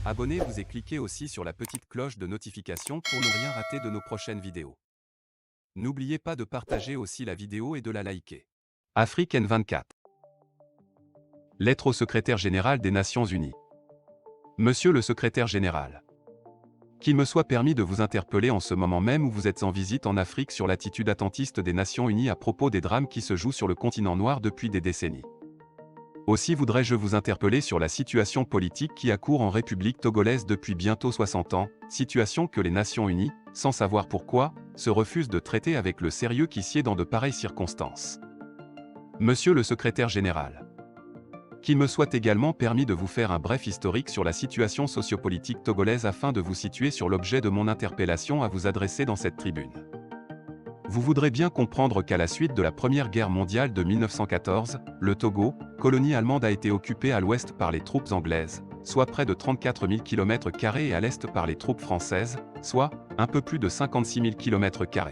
Abonnez-vous et cliquez aussi sur la petite cloche de notification pour ne rien rater de nos prochaines vidéos. N'oubliez pas de partager aussi la vidéo et de la liker. Afrique N24. Lettre au secrétaire général des Nations Unies. Monsieur le secrétaire général. Qu'il me soit permis de vous interpeller en ce moment même où vous êtes en visite en Afrique sur l'attitude attentiste des Nations Unies à propos des drames qui se jouent sur le continent noir depuis des décennies. Aussi voudrais-je vous interpeller sur la situation politique qui accourt en République togolaise depuis bientôt 60 ans, situation que les Nations Unies, sans savoir pourquoi, se refusent de traiter avec le sérieux qui sied dans de pareilles circonstances. Monsieur le secrétaire général. Qu'il me soit également permis de vous faire un bref historique sur la situation sociopolitique togolaise afin de vous situer sur l'objet de mon interpellation à vous adresser dans cette tribune. Vous voudrez bien comprendre qu'à la suite de la Première Guerre mondiale de 1914, le Togo, colonie allemande, a été occupé à l'ouest par les troupes anglaises, soit près de 34 000 km² et à l'est par les troupes françaises, soit un peu plus de 56 000 km².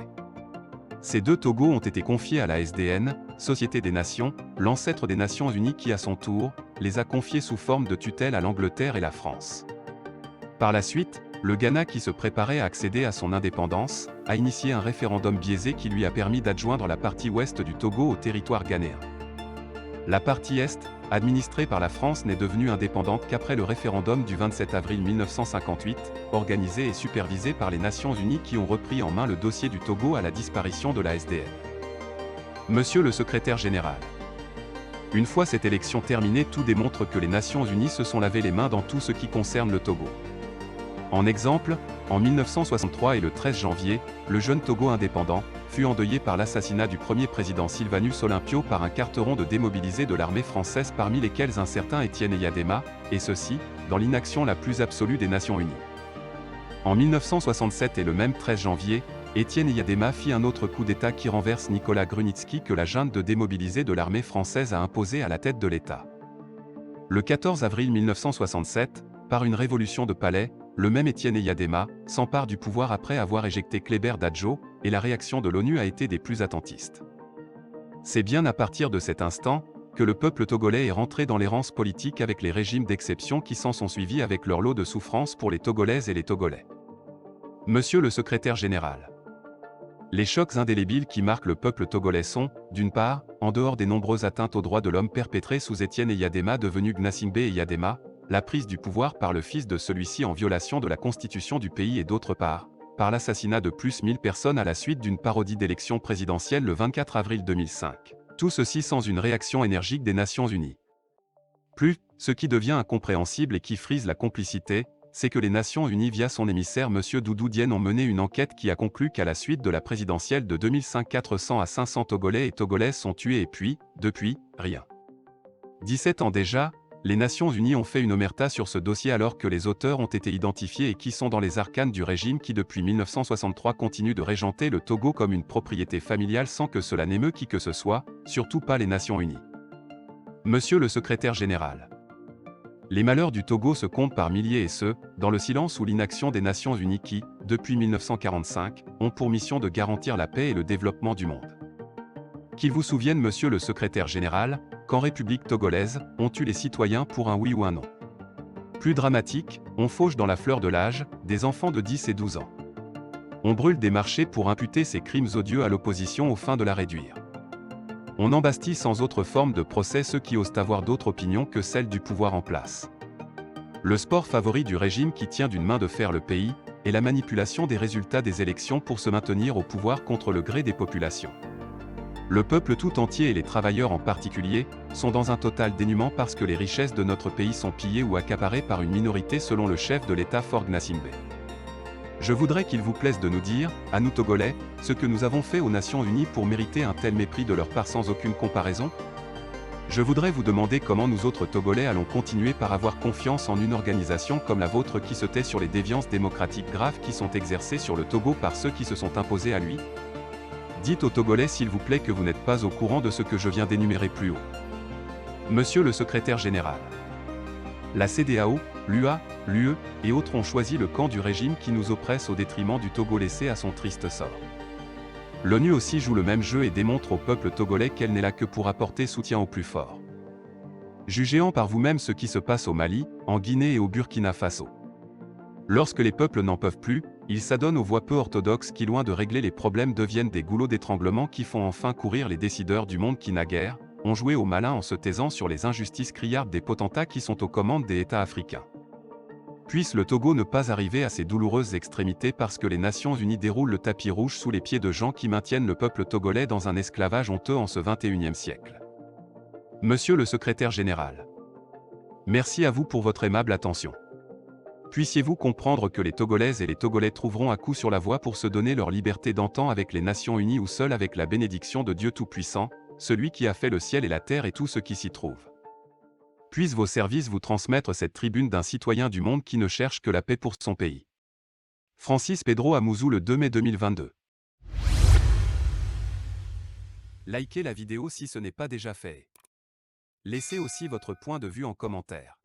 Ces deux Togos ont été confiés à la SDN, Société des Nations, l'ancêtre des Nations Unies qui à son tour, les a confiés sous forme de tutelle à l'Angleterre et la France. Par la suite, le Ghana qui se préparait à accéder à son indépendance, a initié un référendum biaisé qui lui a permis d'adjoindre la partie ouest du Togo au territoire ghanéen. La partie est, administrée par la France, n'est devenue indépendante qu'après le référendum du 27 avril 1958, organisé et supervisé par les Nations Unies qui ont repris en main le dossier du Togo à la disparition de la SDN. Monsieur le secrétaire général. Une fois cette élection terminée, tout démontre que les Nations Unies se sont lavé les mains dans tout ce qui concerne le Togo. En exemple, en 1963 et le 13 janvier, le jeune Togo indépendant fut endeuillé par l'assassinat du premier président Sylvanus Olympio par un carteron de démobilisés de l'armée française parmi lesquels un certain Étienne Eyadema, et ceci, dans l'inaction la plus absolue des Nations Unies. En 1967 et le même 13 janvier, Étienne Eyadema fit un autre coup d'État qui renverse Nicolas Grunitzky que la junte de démobilisés de l'armée française a imposé à la tête de l'État. Le 14 avril 1967, par une révolution de palais, le même Étienne Eyadema s'empare du pouvoir après avoir éjecté Kléber Dadjo, et la réaction de l'ONU a été des plus attentistes. C'est bien à partir de cet instant que le peuple togolais est rentré dans l'errance politique avec les régimes d'exception qui s'en sont suivis avec leur lot de souffrances pour les Togolaises et les Togolais. Monsieur le secrétaire général. Les chocs indélébiles qui marquent le peuple togolais sont, d'une part, en dehors des nombreuses atteintes aux droits de l'homme perpétrées sous Étienne Eyadema devenu Gnassingbé Eyadema, la prise du pouvoir par le fils de celui-ci en violation de la constitution du pays et d'autre part, par l'assassinat de plus 1000 personnes à la suite d'une parodie d'élection présidentielle le 24 avril 2005. Tout ceci sans une réaction énergique des Nations Unies. Plus, ce qui devient incompréhensible et qui frise la complicité, c'est que les Nations Unies via son émissaire M. Doudou Diène ont mené une enquête qui a conclu qu'à la suite de la présidentielle de 2005 400 à 500 Togolais et Togolaises sont tués et puis, depuis, rien. 17 ans déjà, les Nations Unies ont fait une omerta sur ce dossier alors que les auteurs ont été identifiés et qui sont dans les arcanes du régime qui depuis 1963 continue de régenter le Togo comme une propriété familiale sans que cela n'émeut qui que ce soit, surtout pas les Nations Unies. Monsieur le secrétaire général. Les malheurs du Togo se comptent par milliers et ce, dans le silence ou l'inaction des Nations Unies qui, depuis 1945, ont pour mission de garantir la paix et le développement du monde. Qu'il vous souvienne, monsieur le secrétaire général, qu'en République togolaise, on tue les citoyens pour un oui ou un non. Plus dramatique, on fauche dans la fleur de l'âge, des enfants de 10 et 12 ans. On brûle des marchés pour imputer ces crimes odieux à l'opposition aux fins de la réduire. On embastille sans autre forme de procès ceux qui osent avoir d'autres opinions que celles du pouvoir en place. Le sport favori du régime qui tient d'une main de fer le pays, est la manipulation des résultats des élections pour se maintenir au pouvoir contre le gré des populations. Le peuple tout entier et les travailleurs en particulier, sont dans un total dénuement parce que les richesses de notre pays sont pillées ou accaparées par une minorité selon le chef de l'État Faure Gnassingbé. Je voudrais qu'il vous plaise de nous dire, à nous Togolais, ce que nous avons fait aux Nations Unies pour mériter un tel mépris de leur part sans aucune comparaison. Je voudrais vous demander comment nous autres Togolais allons continuer par avoir confiance en une organisation comme la vôtre qui se tait sur les déviances démocratiques graves qui sont exercées sur le Togo par ceux qui se sont imposés à lui. Dites aux Togolais s'il vous plaît que vous n'êtes pas au courant de ce que je viens d'énumérer plus haut. Monsieur le secrétaire général. La CEDEAO, l'UA, l'UE et autres ont choisi le camp du régime qui nous oppresse au détriment du Togo laissé à son triste sort. L'ONU aussi joue le même jeu et démontre au peuple togolais qu'elle n'est là que pour apporter soutien aux plus forts. Jugez-en par vous-même ce qui se passe au Mali, en Guinée et au Burkina Faso. Lorsque les peuples n'en peuvent plus, ils s'adonnent aux voies peu orthodoxes qui, loin de régler les problèmes, deviennent des goulots d'étranglement qui font enfin courir les décideurs du monde qui naguère ont joué au malin en se taisant sur les injustices criardes des potentats qui sont aux commandes des États africains. Puisse le Togo ne pas arriver à ces douloureuses extrémités parce que les Nations Unies déroulent le tapis rouge sous les pieds de gens qui maintiennent le peuple togolais dans un esclavage honteux en ce XXIe siècle. Monsieur le secrétaire général, merci à vous pour votre aimable attention. Puissiez-vous comprendre que les Togolaises et les Togolais trouveront à coup sur la voie pour se donner leur liberté d'antan avec les Nations Unies ou seul avec la bénédiction de Dieu Tout-Puissant, celui qui a fait le ciel et la terre et tout ce qui s'y trouve. Puissent vos services vous transmettre cette tribune d'un citoyen du monde qui ne cherche que la paix pour son pays. Francis Pedro Amouzou, le 2 mai 2022. Likez la vidéo si ce n'est pas déjà fait. Laissez aussi votre point de vue en commentaire.